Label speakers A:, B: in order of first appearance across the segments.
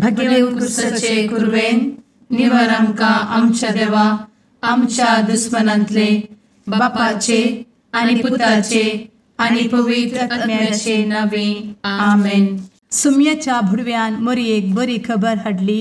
A: भगेवन कुर्साचे कुर्वेन निवार आमकां आमच्या देवा आमच्या दुस्मनांतले बापाचे आनी पुताचे आनी पवित्र आत्म्याचे नावे आमेन.
B: सुम्याच्या भुडव्यान मरयेक बरी खबर हाडली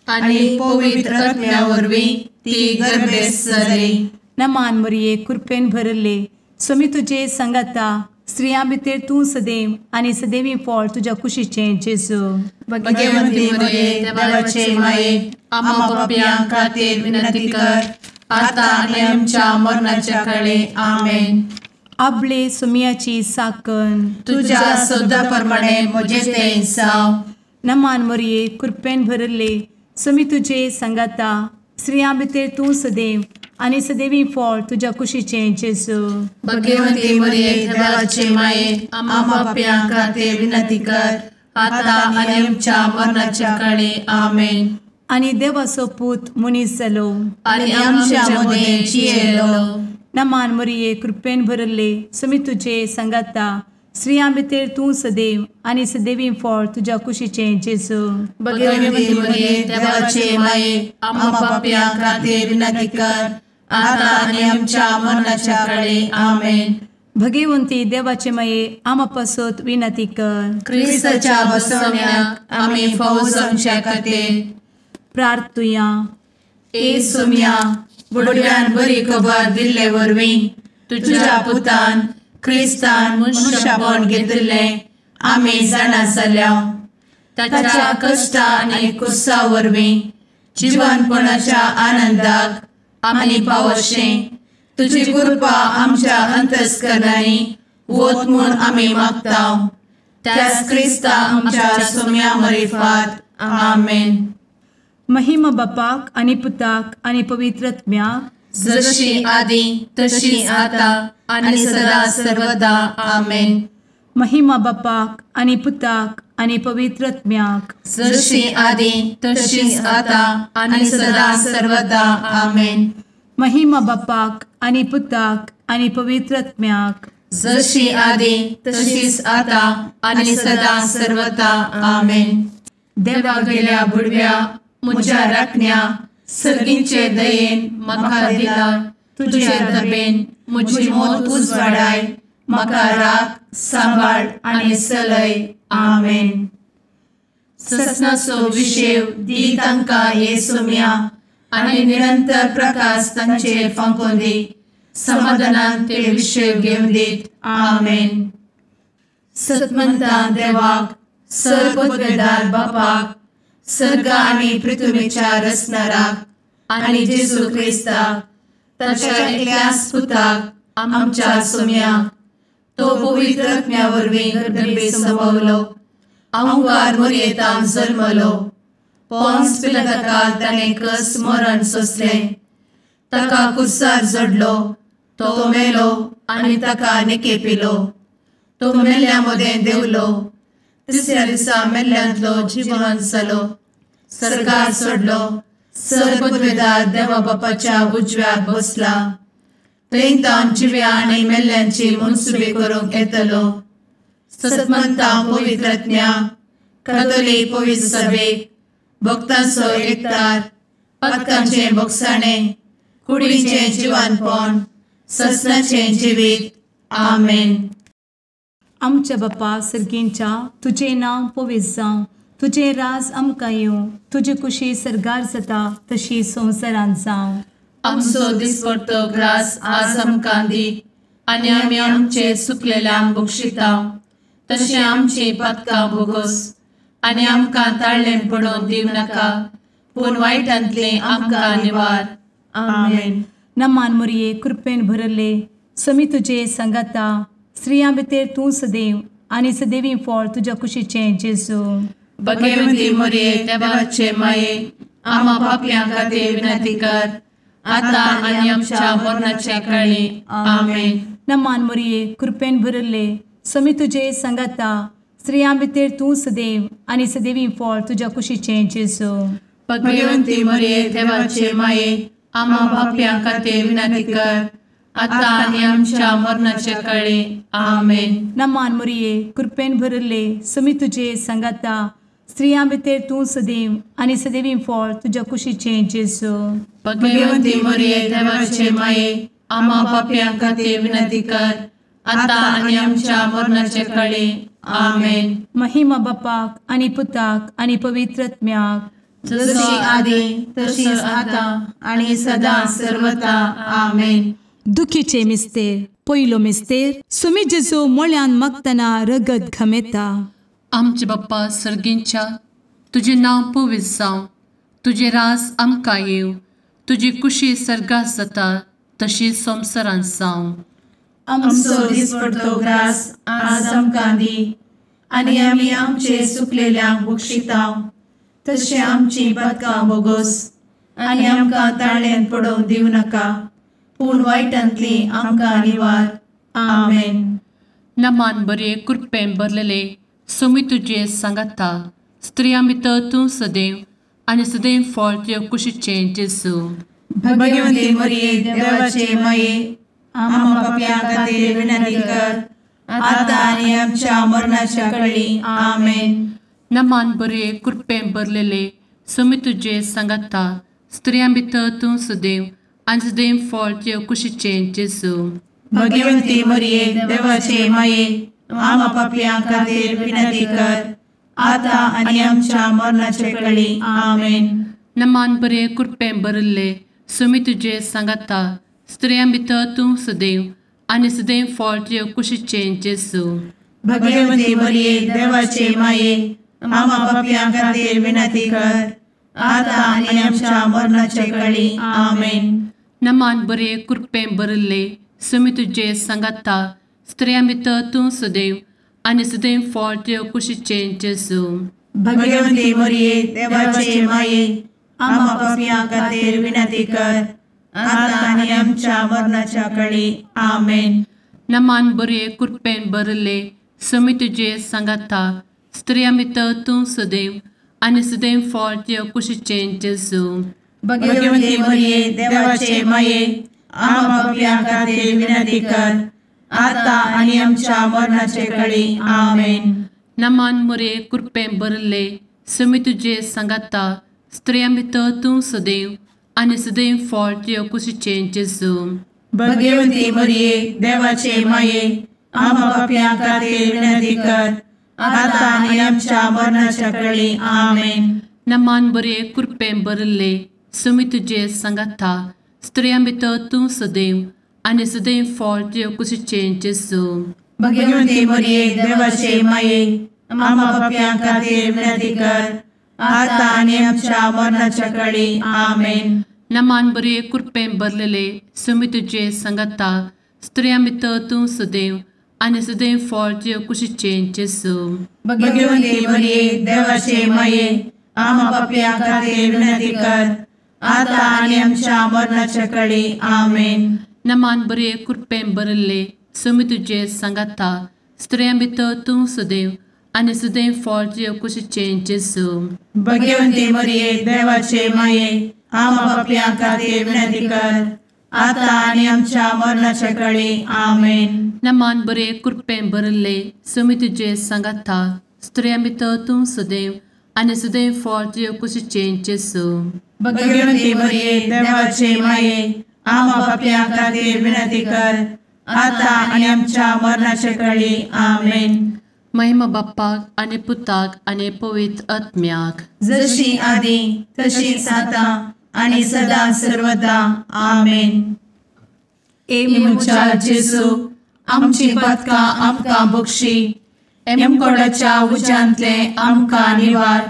A: आनी पवित्र आत्म्या वरवीं ती गर्भेस जाली.
B: नमान मरयेक कृपेन भरले सुमी तुजे संगता स्त्रियां भितर तूं सदैव आनी सदैवी फळ तुज्या कुशीचें जेजू.
A: भगवंती मरिये देवाचे माये आम्हा पाप्यां खातीर विनंती कर आता आनी आमच्या मरणाच्या काळी आमेन.
B: आपले सुमयाची साकन
A: तुझ्या सोदा प्रमाणे म्हजे तें जाव.
B: नमान मरये कृपेन भरले सुमी तुजे संगता स्त्रियां भितर तूं सदैव आनी सदैवी फळ तुज्या कुशीचें जेजू.
A: भगवंती मरिये देवाचे माये आम्हा पाप्यां खातीर विनंती कर आता आनी आमच्या मरणाच्या काळी आमेन.
B: आनी देवाचो पूत मनीस जालो
A: आनी आमच्या मदीं जियेलो.
B: नमान मरये कृपेन भरले सुमी तुजे संगता स्त्रियां भितर तूं सदैव आनी सदैवी फळ तुज्या कुशीचें जेजू.
A: भगवंती मरिये देवाचे माये आम्हा पाप्यां खातीर विनंती कर आता आनी आमच्या मरणाच्या काळी आमेन.
B: भगवंती देवाचे माये आमा पासत विनंती कर.
A: क्रिस्ताच्या बसवण्याक आमी फावो जावच्या खातीर
B: प्रार्थुया.
A: ए सुम्या बुडव्यान बरी खबर दिल्ले वरवीं तुज्या पुतान क्रिस्तान मनशापण घेतिल्लें आमी जाणा जाल्या. ताच्या कश्टा आनी कुर्सा वरवीं जिवनपणाच्या आनंदाक आमी पावशें तुजी कृपा आमच्या अंतस्करणांनी वत म्हूण आमी मागतांव. त्याच क्रिस्ता आमच्या सुम्या मरिफात आमेन.
B: महिमा बापाक आनी पुताक आनी पवित्र आत्म्याक
A: जशी आदी तशी आता आनी सदा सर्वदा आमेन.
B: महिमा बापाक आनी पुताक आनी पवित्र आत्म्याक
A: जशी आदी तशीच आता आनी सदा सर्वदा आमेन.
B: महिमा बापाक आनी पुताक आनी पवित्र आत्म्याक
A: जशी आदी तशीच आता आनी सदा सर्वदा आमेन. देवा गेल्या बुडव्या म्हज्या राखण्या सर्गींचे दयेन म्हाका दिला तुजे दबेन म्हजी मोत उजवाडाय म्हाका राख सांबाळ आनी चलय आमेन. ससनाचो विशेव दी तांकां हे सुम्या आनी निरंतर प्रकाश तांचेर फांकून दी. समाधानान ते विशेव घेवन दीत आमेन. सतमंता देवाक सर्वपदवेदार बापाक सर्ग आनी पृथ्वीच्या रचणाराक आनी जेजू क्रिस्ताक ताच्या एकल्याच पुताक आमच्या सुम्याक तो पवित्र आत्म्या वरवीं गर्भे संभवलो. अंगार मरयेंत जल्मलो. पोन्स पिलाताकाल ताणें कस मरण सोंसलें. ताका कुर्सार जडलो. तो मेलो आनी ताका निकेपिलो. तो मेल्ल्या मदें देंवलो. तिसऱ्या दिसा मेल्ल्यांतलो जिवंत जालो. सर्गार चडलो. सर्वपदवेदार देवा बापाच्या उजव्याक बसला. थंय जिव्या आनी मेल्ल्यांची मनसुबी करूंक येतलो. सतमंता पवित्र आत्म्या कातोलीक पवित्र सभेक भक्तांचो एकठार पातकांचें भोगसाणें कुडीचें जिवनपण ससनाचें जिवीत आमेन.
B: आमच्या बापा सर्गींच्या तुजें नांव पवित्र जावं. तुजें राज आमकां येवं. तुजी कुशी सर्गार जाता तशी संवसारांत जावं.
A: आमचो दिसपडटो ग्रास आज आमकां दी आनी आमी आमचे चुकलेल्यांक बक्षितांव. तशें आमची पातकां भोगोस आनी आमकां ताळ्ळें पडोवन दिव नाका पूण वायटांतले आमकां निवार आमेन.
B: नमान मरये कृपेन भरले समी तुजे संगता स्त्रियां भितर तूं सदैव आनी सदैवी फळ तुज्या कुशीचें जेजू.
A: भगवंती मरिये देवाचे माये आम्हा पाप्यां खातीर विनंती कर आता आनी आमच्या मरणाच्या काळी आमेन.
B: नमान मरये कृपेन भरले समी तुजे संगता स्त्रियां भितर तूं सदैव आनी सदैवी फळ तुज्या कुशीचें जेजू.
A: भगवंती मरिये देवाचे माये आम्हा पाप्यां खातीर विनंती कर आता आनी आमच्या मरणाच्या काळी आमेन.
B: नमान मरये कृपेन भरले समी तुजे संगता स्त्रियां भितर तूं सदैव आनी सदैवी फळ तुज्या कुशीचें जेजू.
A: भगवंती मरिये देवाचे माये आम्हा पाप्यां खातीर विनंती कर आता आनी आमच्या मरणाचे काळी आमेन.
B: महिमा बापाक आनी पुताक आनी पवित्र आत्म्याक,
A: जशी आदी तशीच आता आणि सदा सर्वदा आमेन.
B: दुखीचे मिस्तेर. पयलो मिस्तेर. सुमी जेजू मोळ्यान मागतना रगत घामेता.
A: आमचे बाप्पा सर्गींच्या, तुझे नांव पवित्र जावं, तुझे रास आमकां येव, तुजी कुशी सर्गात जाता तशी संवसारांत जावं. आमचो दिसपडटो ग्रास आज आमकां दी, आनी आमी आमचे सुकलेल्यांक बक्षितांव, तशें आमची पातकां बोगोस आनी आमकां ताळ्यान पडोवंक दिवं नाका, पूण वायटांतली आमकां निवार. आमेन. नमान बरे कृपेन भरलेले सोमी तुजे सांगाता, स्त्रियां भितर तूं सदैव आनी सदैव फळ तुज्या कुशीचें जेजू.
C: भगवंती मरिये देवाचे माये आम्हा पाप्यां खातीर विनंती कर आता आनी आमच्या मरणाच्या काळी आमेन.
A: नमान बरे कृपेन भरलेले सोमी तुजे सांगाता, स्त्रियां भितर तूं सदैव आनी सदैव फळ तुज्या कुशीचें जेजू.
C: भगवंती मरिये देवाचे माये आम्हा पाप्यां खातीर विनंती कर आता आनी आमच्या मरणाच्या काळी आमेन.
A: नमान बरे कृपेन भरले सोमी तुजे सांगाता, स्त्रियां भितर तूं सदैव आनी सदैव फळ तुज्या कुशीचें जेजू.
C: भगवंती मरिये देवाचे माये आम्हा पाप्यां खातीर विनंती कर आता आनी आमच्या मरणाच्या काळी आमेन.
A: नमान बरे कृपेन भरले सोमी तुजे सांगाता, स्त्रियां भितर तूं सदैव आनी सदैव फळ तुज्या कुशीचें जेजू.
C: भगवंती मरिये देवाचे माये आम्हा पाप्यां खातीर विनंती कर आता आनी आमच्या मरणाच्या काळी आमेन.
A: नमान बरे कृपेन भरले सोमी तुजे सांगाता, स्त्रियां भितर तूं सदैव आनी सदैव फळ तुज्या कुशीचें जेजू.
C: भगवंती मरिये देवाचे माये आम्हा पाप्यां खातीर विनंती कर आता आनी आमच्या मरणाचे काळी आमेन.
A: नमान बरे कृपेन भरले सोमी तुजे सांगाता, स्त्रियां भितर तूं सदैव आनी सदैव फळ तुज्या कुशीचें जेजू.
C: भगवंती मरिये देवाचे माये आम्हा पाप्यां खातीर विनंती कर आता आनी आमच्या मरणाच्या काळी आमेन.
A: नमान बरे कृपेन भरले सोमी तुजे सांगाता, स्त्रियां भितर तूं सदैव आनी सदैव फळ तुज्या कुशीचें जेजू.
C: भगवंती मरिये देवाचे माये आम्हा पाप्यां खातीर विनंती कर आता आनी आमच्या मरणाच्या काळी आमेन.
A: नमान बरे कृपेन भरलेले सोमी तुजे सांगाता, स्त्रियां भितर तूं सदैव आनी सदैव फळ तुज्या कुशीचें जेजू.
C: भगवंती मरिये देवाचे माये आम्हा पाप्यां खातीर विनंती कर आता आनी आमच्या मरणाच्या काळी आमेन.
A: नमान बरे कृपेन भरले सोमी तुजे सांगाता, स्त्रियां भितर तूं सदैव आनी सदैव फळ तुज्या कुशीचें जेजू.
C: भगवंती मरिये देवाचे माये आम्हा पाप्यां खातीर विनंती कर आता आनी आमच्या मरणाच्या काळी आमेन.
A: नमान बरे कृपेन भरले सोमी तुजे सांगाता, स्त्रियां भितर तूं सदैव आनी सदैव फळ तुज्या कुशीचें जेजू.
C: भगवंती मरिये देवाचे माये आम्हा पाप्यां खातीर विनंती कर आता आनी आमच्या मरणाच्या काळी आमेन.
A: महिमा बाप्पाक आनी पुताक आनी पवित्र आत्म्याक,
C: जशी आदी तशीच आता आनी सदा सर्वदा आमेन.
A: मुचा जेजू आमची पातकां आमकां बक्षी, एमकोडाच्या उज्यांतले आमकां निवार.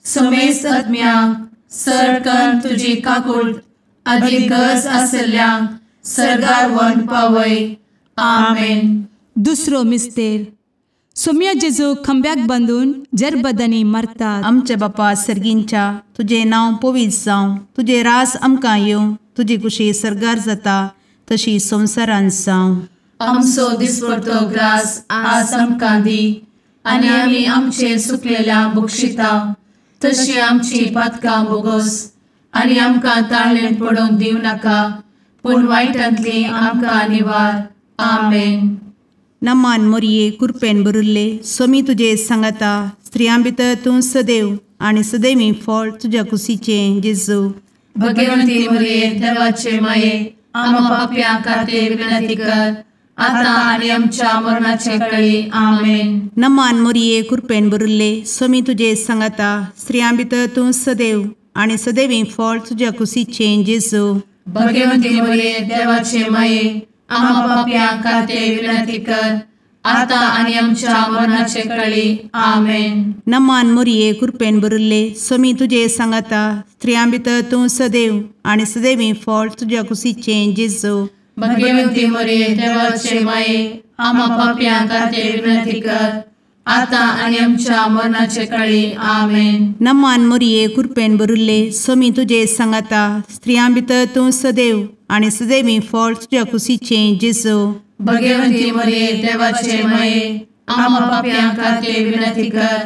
A: सोमेस आत्म्याक सरकन तुजी काकूट अधिक गरज आसल्यांक सर्गार व्हरून पावय. आमेन.
B: दुसरो मिस्तेर. सोम्या जेजू खंब्याक बांदून जरबदांनी मारतात.
C: आमचे बापा सर्गींच्या, तुझे नांव पवित्र जावं, तुझे रास आमकां येवं, तुजी कुशी सर्गार जाता तशी संवसारांत जावं.
A: आमचो दिसपडटो ग्रास आज आमकां दी, आनी आमी आमचे सुकलेल्यांक बक्षितांव, तशी आमची पातकां बोगोस आनी आमकां ताळ्यान पडोवंक दिवं नाका, पूण वायटांतली आमकां निवार. आमेन.
C: नमान मोरये कृपेन भरुल्ले, सोमी तुजे सांगाता, स्त्रियां भितर तूं सदैव आणि सदैवी फळ तुझ्या कुशीचें जेजू.
A: भगवंती मरिये देवाचे माये आम्हा पाप्यां खातीर विनंती कर आता आणि आमच्या मरणाचे काळी आमेन.
C: नमान मोरये कृपेन भरिल्ले स्वामी तुजे सांगाता स्त्रियां भितर तूं सदैव आणि सदैवी फळ तुझ्या कुशीचें जेजू.
A: भगवंती मरिये देवाचे माये आम्हा पाप्यां खातीर विनंती कर आता आणि आमच्या मरणाचे काळी आमेन.
C: नमान मोरये कृपेन भरिल्ले स्वामी तुजे सांगाता स्त्रियां भितर तूं सदैव आणि सदैवी फळ तुझ्या कुशीचें जेजू.
A: भगवंती मरिये देवाचे माये आम्हा पाप्यां खातीर विनंती कर आता आणि आमच्या मरणाचे काळी आमेन.
C: नमान मोरये कृपेन भरिल्ले स्वामी तुजे सांगाता स्त्रियां भितर तूं सदैव आणि सदैवी फळ तुझ्या कुशीचें जेजू.
A: भगवंती मरिये देवाचे माये आम्हा पाप्यां खातीर विनंती कर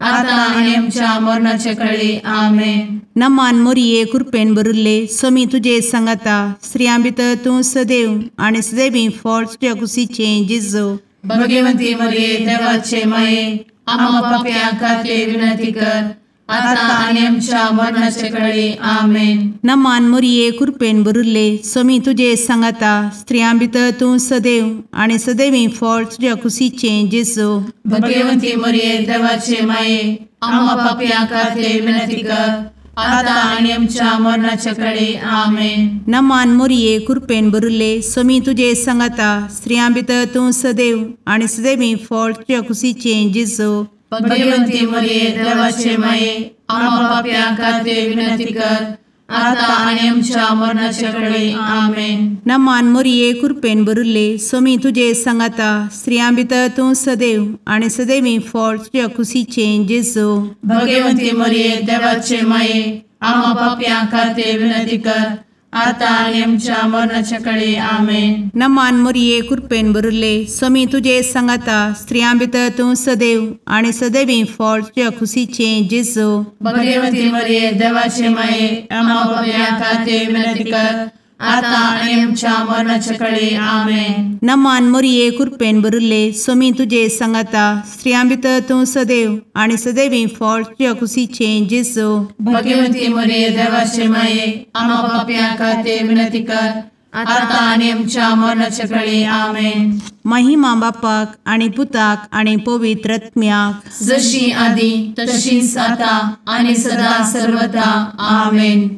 A: आता आणि आमच्या मरणाचे काळी आमेन.
C: नमान मोरये कृपेन भरिल्ले स्वामी तुजे सांगाता स्त्रियां भितर तूं सदैव आणि सदैवी फळ तुझ्या कुशीचें जेजू.
A: भगवंती मरिये देवाचे माये आम्हा पाप्यां खातीर विनंती कर आता आणि आमच्या मरणाचे काळी आमेन.
C: नमान मोरये कृपेन भरिल्ले स्वामी तुजे सांगाता स्त्रियां भितर तूं सदैव आणि सदैवी फळ तुझ्या कुशीचें जेजू.
A: भगवंती मरिये देवाचे माये आम्हा पाप्यां खातीर विनंती कर आता आणि आमच्या मरणाचे काळी आमेन.
C: नमान मोरये कृपेन भरिल्ले स्वामी तुजे सांगाता स्त्रियां भितर तूं सदैव आणि सदैवी फळ तुझ्या कुशीचें जेजू.
A: भगवंती मरिये देवाचे माये आम्हा पाप्यां खातीर विनंती कर आता आणि आमच्या मरणाचे काळी आमेन.
C: नमान मोरये कृपेन भरिल्ले स्वामी तुजे सांगाता स्त्रियां भितर तूं सदैव आणि सदैवी फळ तुझ्या कुशीचें जेजू.
A: भगवंती मरिये देवाचे माये आम्हा पाप्यां खातीर विनंती कर आता आणि आमच्या मरणाच्या काळी आमेन.
C: नमान मोरये कृपेन भरिल्ले स्वामी तुजे सांगाता स्त्रियां भितर तूं सदैव आणि सदैवी फळ तुझ्या कुशीचें जेजू.
A: भगवंती मरिये देवाचे माये आम्हा पाप्यां खातीर विनंती कर आता आणि आमच्या मरणाच्या काळी आमेन.
C: नमान मोरये कृपेन भरिल्ले स्वामी तुजे सांगाता स्त्रियां भितर तूं सदैव आणि सदैवी फळ तुझ्या कुशीचें जेजू.
A: भगवंती मरिये देवाचे माये आम्हा पाप्यां खातीर विनंती कर आता आणि आमच्या मरणाच्या काळी आमेन.
C: महिमा बापाक आणि पुताक आणि पवित्र आत्म्याक
A: जशी आधी तशीच आता आणि सदा सर्वदा आमेन.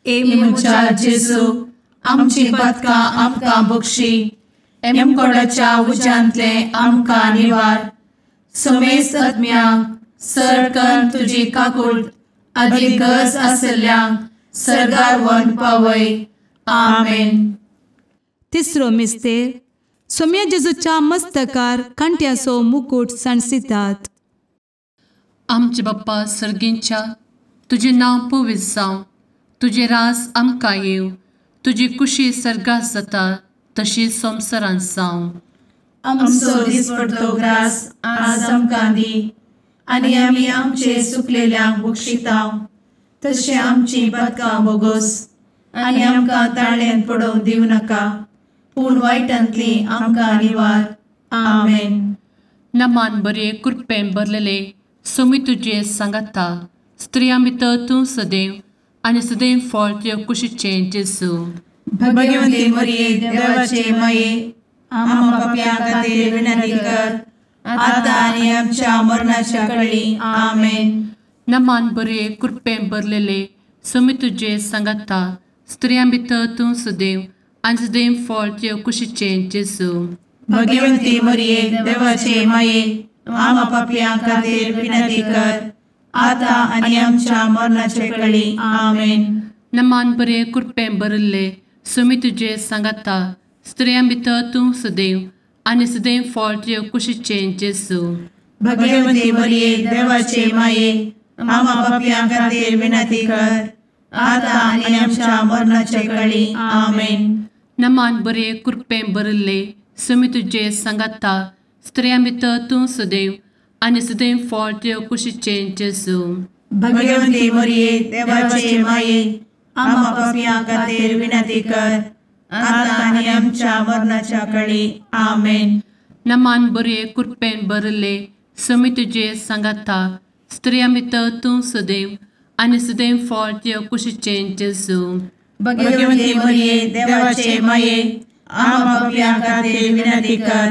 A: मुचा जेजू आमची पदकां आमकां बक्षी एमकोडाच्या उज्यांतले आमकां निवार. समेस्त आत्म्यांक सरकन तुजी काकूट अधिक गरज आसल्ल्यांक सरगार व्हरून पावय. आमेन.
B: तिसरो मिस्तेर सोम्या जेजूच्या मस्तकार कांट्याचो मुकुट सणसितात.
A: आमचे बाप्पा सर्गींच्या तुझे नांव पवित्र जावं तुझे रास आमकां येव तुजी कुशी सर्गास जाता तशी संवसारांत जावं. आमचो दिसपडटो ग्रास आज आमकां दी आनी आमी आमचे सुकलेल्यांक बक्षितांव तशें आमची पदकां बोगोस आनी आमकां ताळ्यान पडोवंक दिवं नाका पूण वायटांतली आमकां निवार. आमेन. नमान बरे कृपेन भरलेले सोमी तुजे सांगाता स्त्रियां भितर तूं सदैव आनी सदैव फळ तुज्या कुशीचें जेजू.
C: भगवंती मरिये देवाचे माये आम्हा पाप्यां खातीर विनंती कर आता आणि आमच्या मरणाच्या काळी आमेन.
A: नमान बरे कृपेन भरलेले सोमी तुजे सांगाता स्त्रियां भितर तूं सदैव आनी सदैव फळ तुज्या कुशीचें जेजू.
C: भगवंती मरिये देवाचे माये आम्हा पाप्यां खातीर विनंती कर आता आणि आमच्या मरणाच्या काळी आमेन.
A: नमान बरे कृपेन भरले सोमी तुजे सांगाता स्त्रियां भितर तूं सदैव आनी सदैव फळ तुज्या कुशीचें जेजू.
C: भगवंती मरिये देवाचे माये आम्हा पाप्यां खातीर विनंती कर आता आणि आमच्या मरणाच्या काळी आमेन.
A: नमान बरे कृपेन भरले सोमी तुजे सांगाता स्त्रियां भितर तूं सदैव आनी सदैव फळ तुज्या कुशीचें जेजू.
C: भगवंती मरिये देवाचे माये आम्हा पाप्यां खातीर विनंती कर आता आणि आमच्या मरणाच्या काळी आमेन.
A: नमान बरे कृपेन भरले सुमी तुझे सांगाता स्त्रियां भितर तूं सदैव आनी सदैव फळ तुझ्या कुशीचें जेजू
C: भगवंती मरिये देवाचे माये आम्हा पापियां खातीर विनंती कर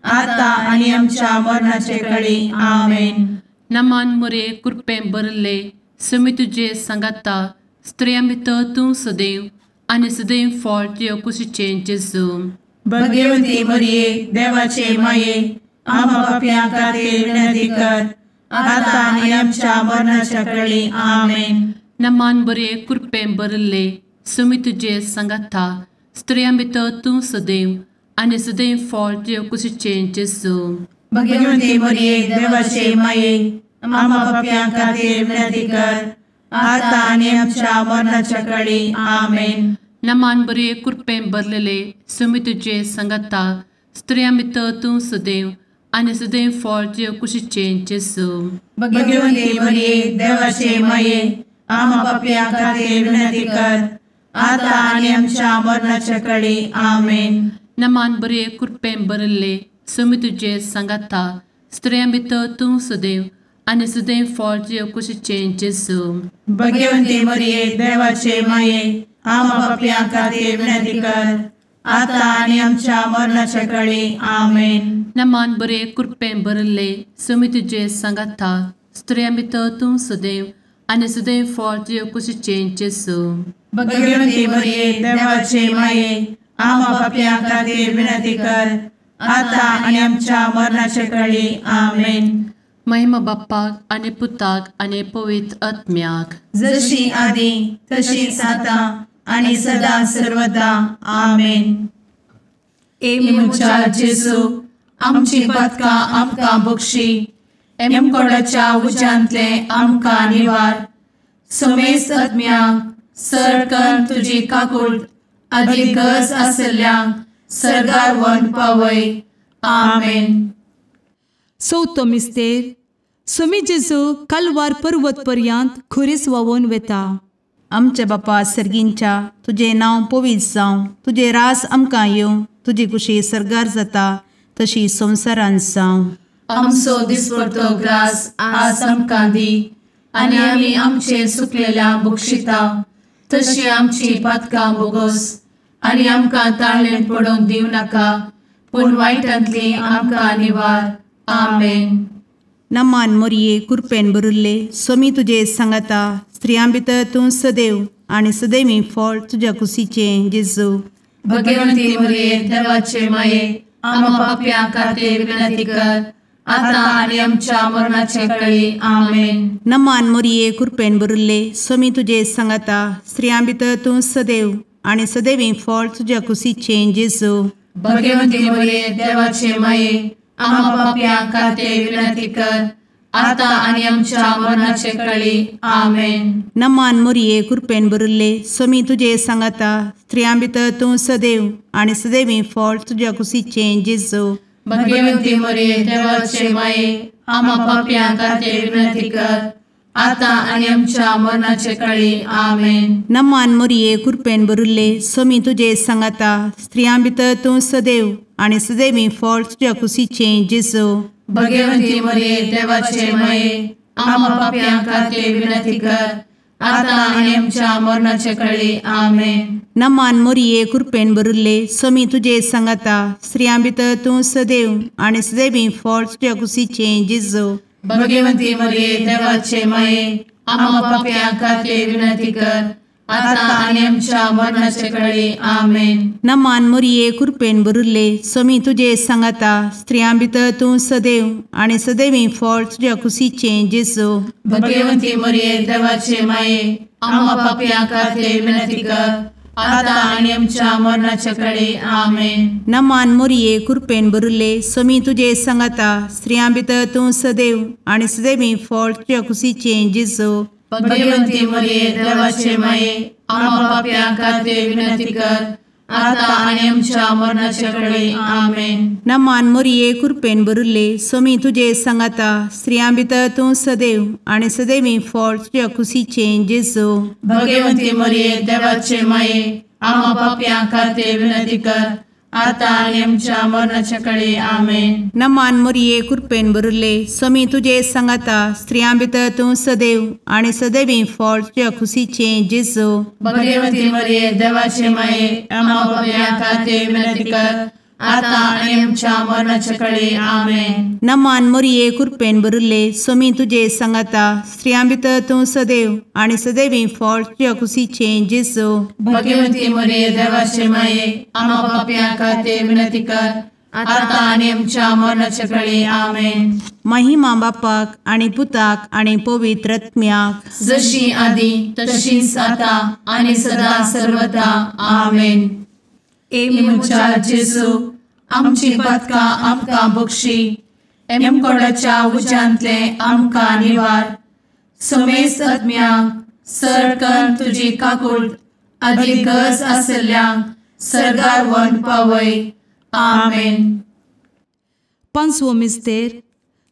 C: आता आणि आमच्या मरणाचे काळी आमेन.
A: नमान मोरे कृपें भरले सुमी तुझे सांगाता स्त्रियां भितर तूं सदैव आनी सदैव फळ तुझ्या कुशीचें जेजू
C: भगवंती मरिये देवाचे माये आम्हा पापियां खातीर विनंती कर आता आणि आमच्या मरणाच्या काळी आमेन.
A: नमान बरे कृपें भरले सुमी तुझे सांगाता स्त्रियां भितर तूं सदैव आनी सदैव फळ तुझ्या कुशीचें जेजू
C: भगवंती मरिये देवाचे माये आम्हा पापियां खातीर विनंती कर आता आणि आमच्या मरणाच्या काळी आमेन.
A: नमान बरे कृपें भरलेले सुमी तुझे सांगाता स्त्रियां भितर तूं सदैव आनी सदैव फळ तुझ्या कुशीचें जेजू
C: भगवंती मरिये देवाचे माये आम्हा पापियां खातीर विनंती कर आता आणि आमच्या मरणाच्या काळी आमेन.
A: नमान बरे कृपें भरले सुमी तुझे सांगाता स्त्रियां भितर तूं सदैव आनी सदैव फळ तुझ्या कुशीचें जेजू
C: भगवंती मरिये देवाचे माये आम्हा पापियां खातीर विनंती कर आता आणि आमच्या मरणाच्या काळी आमेन.
A: नमान बरे कृपें भरले सुमी तुझे सांगाता स्त्रियां भितर तूं सदैव आनी सदैव फळ तुझ्या कुशीचें जेजू
C: भगवंती मरिये देवाचे माये आम्हा पापियां खातीर विनंती कर आता आणि आमच्या मरणाच्या काळी आमेन.
A: महिमा बाप्पाक आनी पुताक आनी पवित्र आत्म्याक
C: जशी आदी तशीच आता आणि सदा सर्वदा आमेन.
B: मुचा
C: जेजू आमची पदकां आमकां बक्षी एमकोडाच्या उज्यांतले आमकां निवार समेस्त आत्म्यांक सरकन तुजी काकूट अधिक गरज आसल्ल्यांक सरगार व्हरून पावय. आमेन.
B: चवथो मिस्तेर सुमी जेजू कलवार पर्वत पर्यंत खुरीस वावून वेता.
C: आमचे बापा सर्गींच्या तुझे नांव पवित्र जावं तुझे रास आमकां येवं तुजी कुशी सरगार जाता तशी संवसारांत जावं.
A: आमचो दिसपडटो ग्रास आज आमकां दी आनी आमी आमचे सुकलेल्यांक बक्षिता तशी आमची पातकां बोगोस आनी आमकां ताळ्ळेन पडोवंक दिवं नाका पूण वायटांतली आमकां निवार. आमेन.
C: नमान मोरये कृपेन भरिल्ले सोमी तुजे सांगाता स्त्रियां भितर तूं सदैव आनी सदैवी फळ तुज्या कुशीचें जेजू
A: भगवंती मरिये देवाचे माये आम्हा पाप्यां खातीर विनंती कर आता आनी आमच्या मरणाचे काळी. आमेन.
C: नमान मोरये कृपेन भरिल्ले सोमी तुजे सांगाता स्त्रियां भितर तूं सदैव आनी सदैवी फळ तुज्या कुशीचें जेजू
A: भगवंती मरिये देवाचे माये आम्हा पाप्यां खातीर विनंती कर आता आनी आमच्या मरणाचे काळी. आमेन.
C: नमान मोरये कृपेन भरिल्ले सोमी तुजे सांगाता स्त्रियां भितर तूं सदैव आनी सदैवी फळ तुज्या कुशीचें जेजू
A: भगवंती मरिये देवाचे माये आम्हा पाप्यां खातीर विनंती कर आता आनी आमच्या मरणाचे काळी. आमेन.
C: नमान मोरये कृपेन भरिल्ले सोमी तुजे सांगाता स्त्रियां भितर तूं सदैव आनी सदैवी फळ तुज्या कुशीचें जेजू
A: भगवंती मरिये देवाचे माये आम्हा पाप्यां खातीर विनंती कर आता आनी आमच्या मरणाचे काळी. आमेन.
C: नमान मोरये कृपेन भरिल्ले सोमी तुजे सांगाता स्त्रियां भितर तूं सदैव आनी सदैवी फळ तुज्या कुशीचें जेजू
A: भगवंती मरिये देवाचे माये आम्हा पाप्यां खातीर विनंती कर आता आनी आमच्या मरणाचे काळी. आमेन.
C: नमान मोरये कृपेन भरिल्ले सोमी तुजे सांगाता स्त्रियां भितर तूं सदैव आनी सदैवी फळ तुज्या कुशीचें जेजू
A: भगवंती मरिये देवाचे माये आम्हा पाप्यां खातीर विनंती कर आता आनी आमच्या मरणाचे काळी. आमेन.
C: नमान मोरये कृपेन भरिल्ले सोमी तुजे सांगाता स्त्रियां भितर तूं सदैव आनी सदैवी फळ तुज्या कुशीचें जेजू
A: भगवंती मरिये देवाचे माये आम्हा पाप्यां खातीर विनंती कर आता आनी आमच्या मरणाचे काळी. आमेन.
C: नमान मोरये कृपेन भरिल्ले सोमी तुजे सांगाता स्त्रियां भितर तूं सदैव आनी सदैवी फळ तुज्या कुशीचें जेजू
A: भगवंती मरिये देवाचे माये आम्हा पाप्यां खातीर विनंती कर आता आणि आमच्या मरणाच्या काळी आमेन.
C: नमान मोरये कृपेन बरुले स्वामी तुझे सांगाता स्त्रियां भितर तूं सदैव आणि सदैवी फळ तुझ्या खुशीचे जेजू.
A: भगवती मरिये देवाचे माये आम्हा पापियां खातीर विनंती कर, आता आणि आमच्या मरणाच्या काळी आमेन.
C: नमान मोरये कृपेन बरुले स्वामी तुझे सांगाता स्त्रियां भितर तूं सदैव आणि सदैवी फळ तुझ्या खुशीचे जेजू.
A: भगवती मरिये देवाचे माये आम्हा पापियां खातीर विनंती कर, आता आणि आमच्या मरणाच्या काळी आमेन.
C: महिमा बापाक आणि पुताक आणि पवित्र आत्म्याक,
A: जशी आधी तशीच आता आणि सदा सर्वदा आमेन. ए मुचा जेजू आमची पदकां आमकां बक्षी, एमकोडाच्या उज्यांतले आमकां निवार. समेस्त आत्म्यांक सरकन तुजी काकूट अधिक गरज आसल्ल्यांक सरगार व्हरून पावय. आमेन.
B: पांचवो मिस्तेर.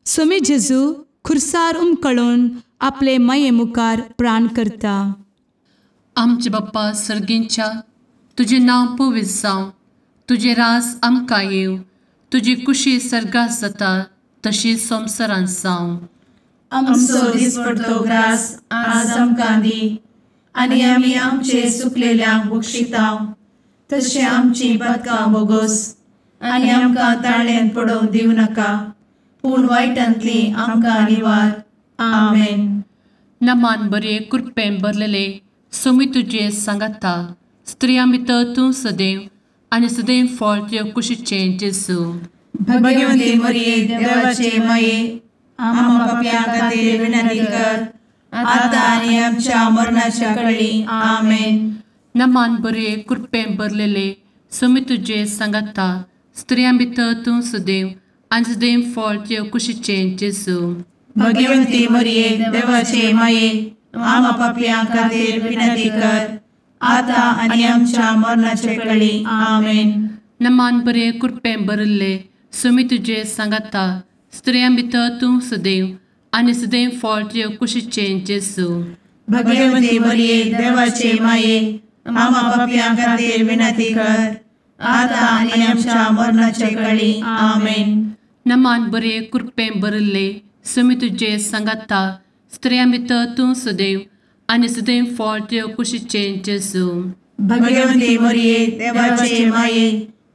B: स्वामी जेजू खुर्सार उमकळून आपले माये मुखार प्राण करता.
A: आमचे बाप्पा सर्गींच्या तुझे नांव पवित्र जावं, तुझे राज आमकां येव, तुजी कुशी सर्गास जाता तशी संवसारांत जावं. आमचो दिसपडटो ग्रास आज आमकां दी, आनी आमी आमचे सुकलेल्यांक बक्षितांव. तशें आमची पदकां बोगोस आनी आमकां ताळ्यान पडोवंक दिवं नाका, पूण वायटांतली आमकां निवार. आमेन. नमान बरे कृपेन भरलेले स्वामी तुजे सांगाता स्त्रियां भितर तूं सदैव आणि सदैव फळ तुज्या कुशीचें जेजू.
C: भगवती मरिये देवाचे माये आम्हा पापियां खातीर विनंती कर, आता आणि आमच्या मरणाच्या काळी आमेन.
A: नमान बरे कृपेन भरलेले स्वामी तुजे सांगाता स्त्रियां भितर तूं सदैव आणि सदैव फळ तुज्या कुशीचें जेजू.
C: भगवती मरिये देवाचे माये आम्हा पापियां खातीर विनंती कर, आता आणि आमच्या मरणाच्या काळी आमेन.
A: नमान बरे कृपेन भरले स्वामी तुजे सांगाता स्त्रियां भितर तूं सदैव आणि सदैव फळ तुज्या कुशीचें जेजू.
C: भगवती मरिये देवाचे माये आम्हा पापियां खातीर विनंती कर, आता आणि आमच्या मरणाच्या काळी आमेन.
A: नमान बरे कृपेन भरले स्वामी तुजे सांगाता स्त्रियां भितर तूं सदैव आणि सदैव फळ तुज्या कुशीचें जेजू.
C: भगवती मरिये देवाचे माये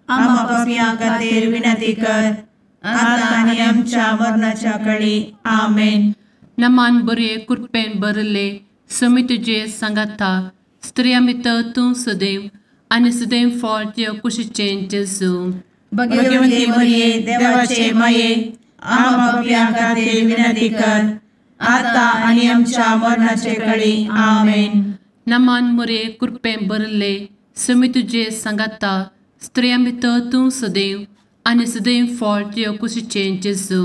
C: आम्हा पापियां खातीर विनंती कर, आता आणि आमच्या मरणाच्या काळी आमेन.
A: नमान बरे कृपेन भरले स्वामी तुजे सांगाता स्त्रियां भितर तूं सदैव आणि सदैव फळ तुज्या कुशीचें जेजू.
C: भगवती मरिये देवाचे माये आम्हा पापियां खातीर विनंती कर, आता आणि आमच्या मरणाच्या काळी आमेन.
A: नमान बरे कृपेन भरले स्वामी तुजे सांगाता स्त्रियां भितर तूं सदैव आणि सदैव फळ तुज्या कुशीचें जेजू.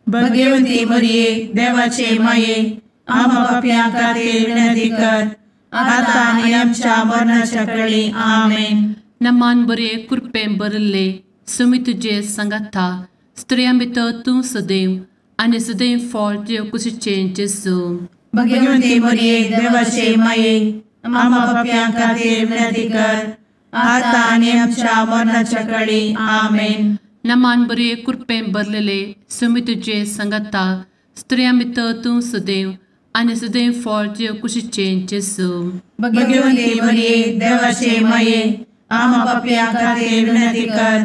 C: भगवती मरिये देवाचे माये आम्हा पापियां खातीर विनंती कर, आता आणि आमच्या मरणाच्या काळी आमेन.
A: नमान बरे कृपेन भरले स्वामी तुजे सांगाता स्त्रियां भितर तूं सदैव आणि सदैव फळ तुज्या कुशीचें जेजू.
C: भगवती मरिये देवाचे माये आम्हा पापियां खातीर विनंती कर, आता आणि आमच्या मरणाच्या काळी आमेन.
A: नमान बरे कृपेन भरलेले स्वामी तुजे सांगाता स्त्रियां भितर तूं सदैव आणि सदैव फळ तुज्या कुशीचें जेजू.
C: भगवती मरिये देवाचे माये आम्हा पापियां खातीर विनंती कर,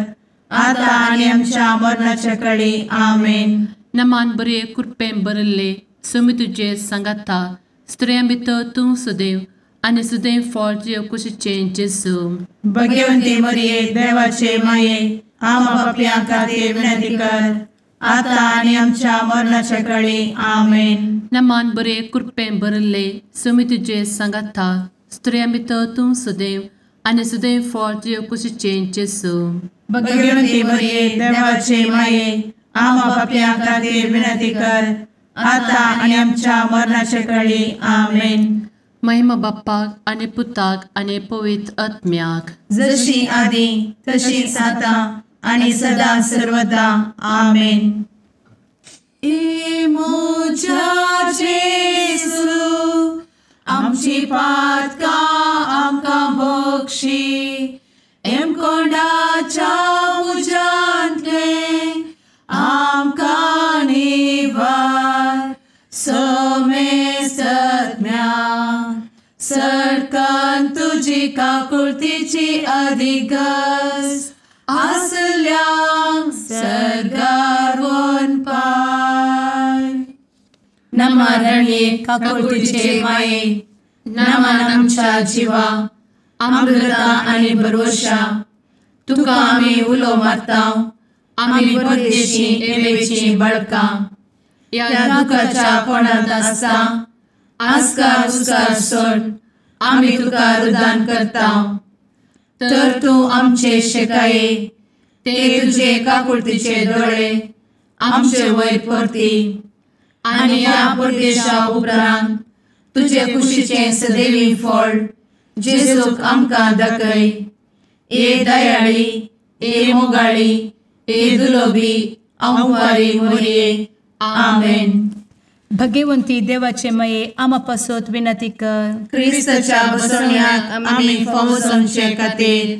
C: आता आणि आमच्या मरणाच्या काळी आमेन.
A: नमान बरे कृपेन भरले स्वामी तुजे सांगाता स्त्रियां भितर तूं सदैव आणि सदैव फळ तुज्या कुशीचें जेजू.
C: भगवती मरिये देवाचे माये आम्हा पापियां खातीर विनंती कर, आता आणि आमच्या मरणाच्या काळी आमेन.
A: नमान बरे कृपेन भरले स्वामी तुजे सांगाता स्त्रियां भितर तूं सदैव आणि सदैव फळ तुज्या कुशीचें जेजू.
C: भगवती मरिये देवाचे माये आम्हा पापियां खातीर विनंती कर, आता आणि आमच्या मरणाच्या काळी आमेन.
A: महिमा बाप्पाक आणि पुताक आणि पवित्र आत्म्याक,
C: जशी आधी तशीच आता आणि सदा सर्वदा आमेन. ए मोजा जेसू आमची पातकां आमकां बक्षी, एम कोंडाच्या
A: काकुळतीची अधिगस आसल्या सरगार वन पाय नमारणे काकुळतीचे माये नमान आमच्या जिवा अमृता आणि भरोशा तुका आम्ही उलो मारता आम्ही परदेशी एवेची बळका या दुःखाच्या कोणात असता आस्कार उस्कार सोड आम्ही तुका रुदान करता तर तू आमचे शेकाये ते तुझे काकुळतीचे डोळे आमचे वयर परती आणि या परदेशा उपरांत तुझे कुशीचे सदैवी फळ जेजूक आमकां दाखय ए दयाळी ए मोगाळी ए दुलोबी अंवारी मोरये आमेन.
B: भगवंती देवाचे मये आमा पासत विनंती कर.
A: क्रिस्ताच्या बसवण्याक आम्ही फावो समचे खातीर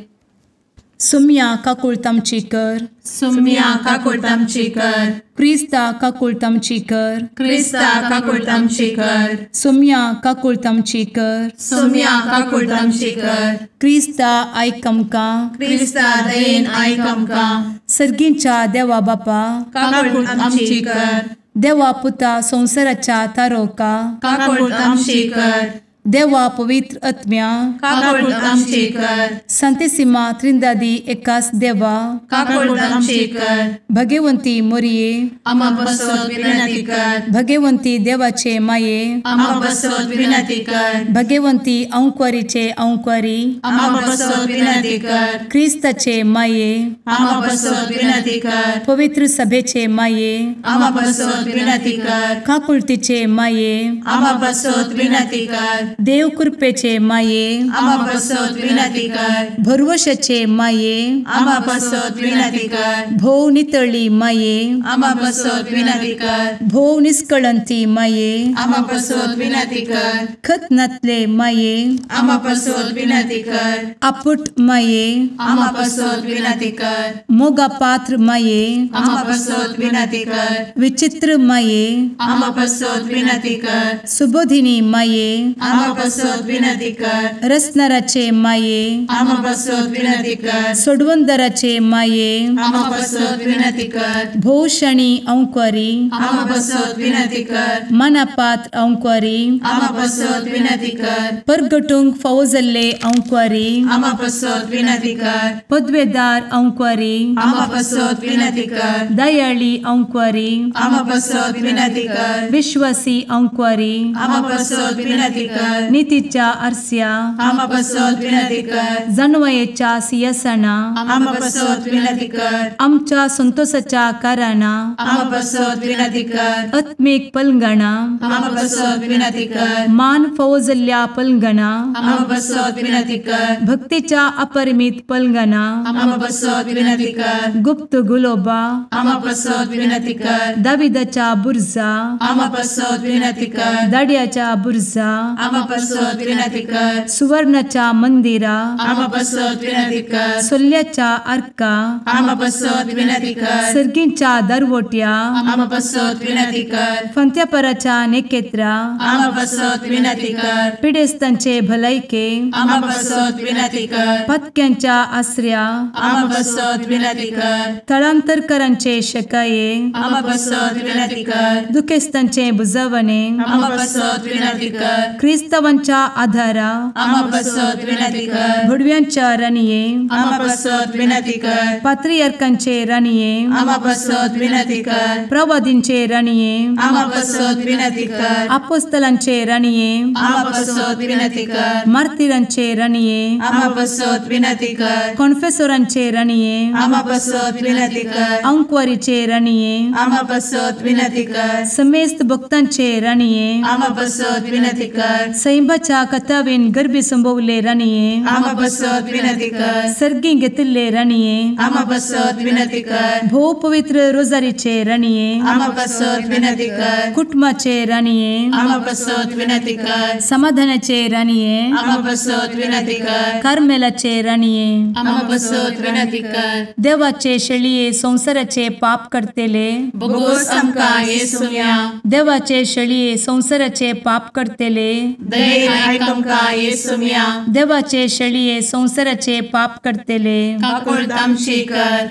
B: सुम्या काकुळतामची कर.
A: सुम्या काकुळतामची कर.
B: क्रिस्ता काकुळतामची कर.
A: क्रिस्ता काकुळतामची कर.
B: सुम्या काकुळतामची कर.
A: सुम्या काकुळतामची कर.
B: क्रिस्ता आयक आमकां.
A: क्रिस्ता दयेन आयक आमकां.
B: सर्गींच्या देवा बापा
A: काकुळतामची कर.
B: देवा पुता संसाराच्या तारोका
A: काकुळतामची कर.
B: देवा पवित्र आत्म्या
A: काकुळतामची कर.
B: सांतेसिमा त्रिंदादी एकाच देवा
A: काकुळतामची कर.
B: भगवंती मोरये
A: आमा बसवत विनंती कर.
B: भगवंती देवाचे माये
A: आमा बसवत विनंती कर.
B: भगवंती अंक्वारीचे अंक्वारी
A: आमा बसवत विनंती कर.
B: ख्रिस्ताचे माये
A: आमा बसवत विनंती कर.
B: पवित्र सभेचे माये
A: आमा बसवत विनंती कर.
B: काकुळतीचे माये
A: आमा बसवत विनंती कर.
B: देव कृपेचे माये
A: आमा बसवत विनंती कर.
B: भरवशाचे माये
A: आमा बसवत विनंती कर.
B: भोव नितळी माये
A: आमा बसवत विनंती कर.
B: भोव निष्कळंती माये
A: आमा बसवत विनंती कर.
B: खतनातले माये
A: आमा बसवत विनंती कर.
B: आपुट माये
A: आमा बसवत विनंती कर.
B: मोगा पात्र माये
A: आमा बसवत विनंती कर.
B: विचित्र माये
A: आमा बसवत विनंती कर.
B: सुबोधिनी माये
A: आमा बसवत विनंती कर.
B: रसनाराचे माये
A: आमा बसवत विनंती कर.
B: सोडवंदराचे माये
A: आमा बसवत विनंती कर.
B: भोषणी अंक्वारी
A: आमा बसवत विनंती कर.
B: मनापात्र अंक्वारी
A: आमा बसवत विनंती कर.
B: परगटूंक फौजल्ले अंक्वारी
A: आमा बसवत विनंती कर.
B: पदवेदार अंक्वारी
A: आमा बसवत विनंती कर.
B: दयाळी अंक्वारी
A: आमा बसवत विनंती कर.
B: विश्वासी अंक्वारी
A: आमा बसवत विनंती कर.
B: नीतीच्या आरस्या
A: आमा बसवत विनंती कर.
B: जणवयेच्या सिंहासना
A: आमा बसवत विनंती कर.
B: आमच्या संतोषाच्या कारणा
A: आमा बसवत विनंती कर.
B: आत्मिक पलंगणा
A: आमा बसवत विनंती कर.
B: मान फौजल्ल्या पलंगणा
A: आमा बसवत विनंती कर.
B: भक्तीच्या अपरिमित पलंगणा
A: आमा बसवत विनंती कर.
B: गुप्त गुलोबा
A: आमा बसवत विनंती कर.
B: दाविदाच्या बुर्जा
A: आमा बसवत विनंती कर.
B: दाड्याच्या बुर्जा
A: आमा बसवत विनंती कर.
B: सुवर्णाच्या मंदिरा
A: आमा बसवत विनंती कर.
B: सोल्याच्या अर्का
A: आमा बसवत विनंती कर.
B: सर्गींच्या दरवोट्या
A: आमा बसवत विनंती कर.
B: फंत्यापराच्या नेकेत्रा
A: आमा बसवत विनंती कर.
B: पिडेस्तांचे भलायके
A: आमा बसवत विनंती कर.
B: पथक्यांच्या आश्रया
A: आमा बसवत विनंती कर.
B: स्थळांतरकरांचे शकाये
A: आमा बसवत विनंती कर.
B: दुखेस्तांचे बुजावणे
A: आमा बसवत विनंती कर.
B: ख्रिस्तवांच्या आधारा
A: आमा बसवत विनंती कर.
B: भडव्यांच्या राणीये
A: आमा बसवत विनंती कर.
B: पात्रियार्कांचे राणीये
A: आमा बसवत विनंती कर.
B: प्रवादींचे राणीये
A: आमा बसवत विनंती कर.
B: अपोस्तलांचे राणीये
A: आमा बसवत विनंती कर.
B: मार्तिरांचे राणीये
A: आमा बसवत विनंती कर.
B: कॉन्फेसोरांचे राणीये
A: आमा बसवत विनंती कर.
B: अंक्वारीचे राणीये
A: आमा बसवत विनंती कर.
B: समेस्त भक्तांचे राणीये
A: आमा बसवत विनंती कर.
B: सैंबाच्या कथावेन गर्भी संभवले राणीये
A: आमा बसवत विनंती कर.
B: सर्गी घेतले राणीये
A: आमा बसवत विनंती कर.
B: भो पवित्र रोजारीचे राणीये
A: आमा बसवत विनंती कर.
B: कुटुंबाचे राणीये
A: आमा बसवत विनंती कर.
B: समाधानाचे राणीये
A: आमा बसवत विनंती कर.
B: कार्मेलाचे राणीये
A: आमा बसवत विनंती कर.
B: देवाचे शेळीये संसाराचे पाप करतेले
A: बगोस आमकां येसूया.
B: देवाचे शेळीये संसाराचे पाप करतेले
C: दये आयक आमकां येसू मिया
B: देवाचे शेळये संवसाराचे पाप करतेले
C: काकूळ आमची कर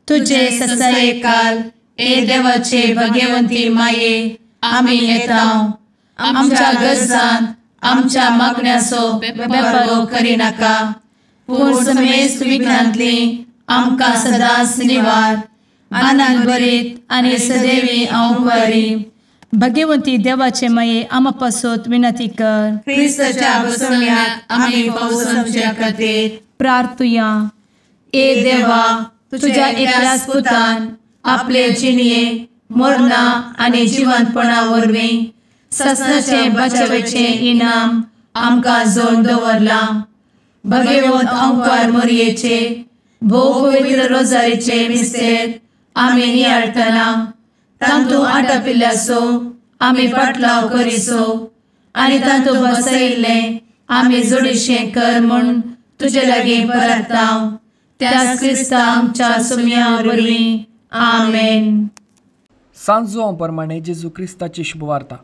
B: तुझे ससाये काल
C: ए देवाचे भगवंती माये आमी येता आमच्या गरजांत आमच्या मागण्याचो बेपारो करी नाका पूण समेस्त विघ्नांतली आमकां सदांच निवार आनंद बरीत आनी सदैवी अंकुरी
B: भगवंती देवाचे माये आमा पासत विनंती कर
C: क्रिस्ताच्या बसवण्यात आमी पावसाच्या खातीर
B: प्रार्थुया
C: ए देवा तुझ्या एकल्याच पुतान आपले जिणये मरणा आनी जिवंतपणा वरवीं ससनाचे बचावेचे इनाम आमकां जोड दवरला भगवंत अंकार मोरयेचे भोव पवित्र रोजारीचे मिस्तेर आमी नियाळटना तांतू आटापिल्ल्यासो आमी पाटलाव करिसो आनी तांतू बसयिल्ले आमी जोडीशें कर म्हूण तुजे लागीं परतांव त्याच क्रिस्ता आमच्या सुम्या वरवीं आमेन.
D: सांजो प्रमाणे जेजू क्रिस्ताची शुभवार्ता.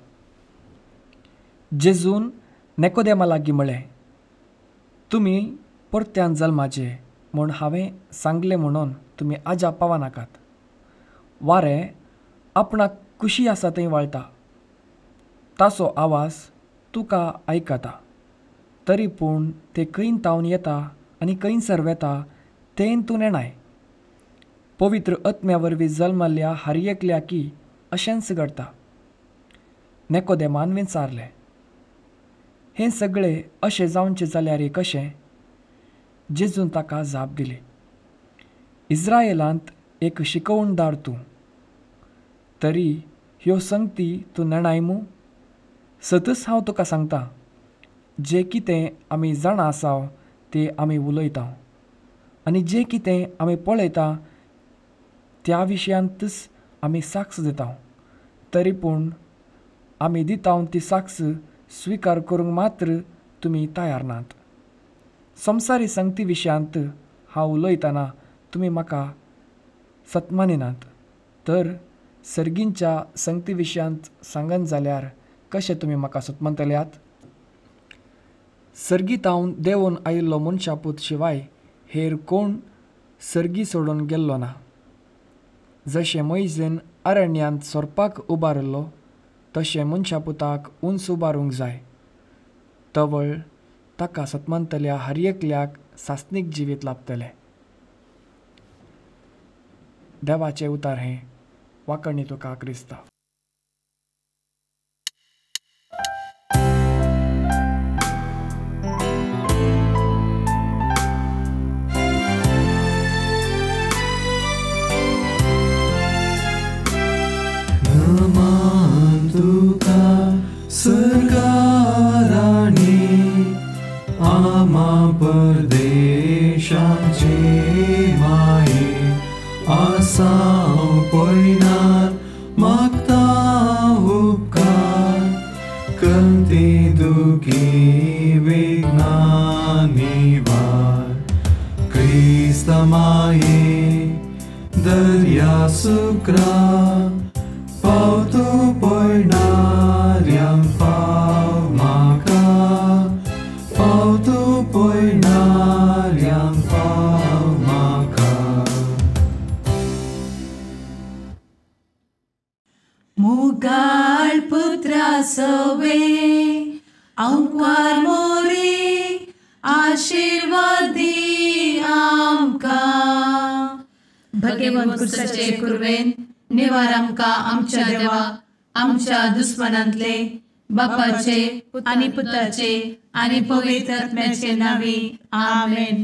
D: जेजून नेकोदेमा लागीं म्हळें, तुमी परत्यान जल्माचे म्हूण हांवें सांगलें म्हणून तुमी आजा पावा नाकात. वारें आपणाक कुशी आसा थंय वळटा, ताचो आवाज तुका आयकता, तरी पूण ते खंय तावन येता आनी खंयसर वेता तें तूं नेणाय. पवित्र आत्म्या वरवीं जल्मल्ल्या हर एकल्याकी अशेंच घडटा. नेकोदेमान विचारलें, हें सगळें अशें जावचें जाल्यार कशें? जेजून ताका जाप दिली, इस्रायेलांत एक शिकवणदार तूं, तरी ह्यो संगती तूं नेणाय मू? सतच हांव तुका सांगतां, जें कितें आमी जाणा आसाव तें आमी उलयता आनी जें कितें आमी पळयता त्या विशयांतच आमी साक्ष दिता, तरी पूण आमी दिता ती साक्ष स्विकार करूंक मात्र तुमी तयार नात. संवसारी संगती विशयांत हांव उलयतना तुमी म्हाका सतमानिनात, तर सर्गींच्या संगती विशयांत सांगन जाल्यार कशें तुमी म्हाका सतमंतल्यात? सर्गीतावन देंवन आयिल्लो मनशापूत शिवाय हेर कोण सर्गी सोडून गेल्लो ना. जशें मोइजेन अरण्यांत सोरपाक उबारलो तशें मनशापुताक उंच उबारूंक जाय, तवळ ताका सतमंतल्या हर एकल्याक सासनीक जिवीत लाभतलें. देवाचें उतार हें वाकणी तुका क्रिस्ता.
E: सरकाराने आमा परदेशाचे माये आसां पयनार मागता उपकार कंते दुखी विघ्नांनी वार क्रिस्त माये दर्या सुक्रा पावतो पयणाऱ्यांक पाव म्हाका पावतो पयणाऱ्यांक पाव म्हाका.
C: मुगाळ पुत्रा सवे अंकवार मोरी आशीर्वाद दी आमकां. भगवंत क्रिस्ताचे कुरवेन निवार आमकां आमच्या देवा आमच्या दुस्मनांतले बापाचे आनी पुताचे आनी पवित्र आत्म्याचे नांवी आमेन.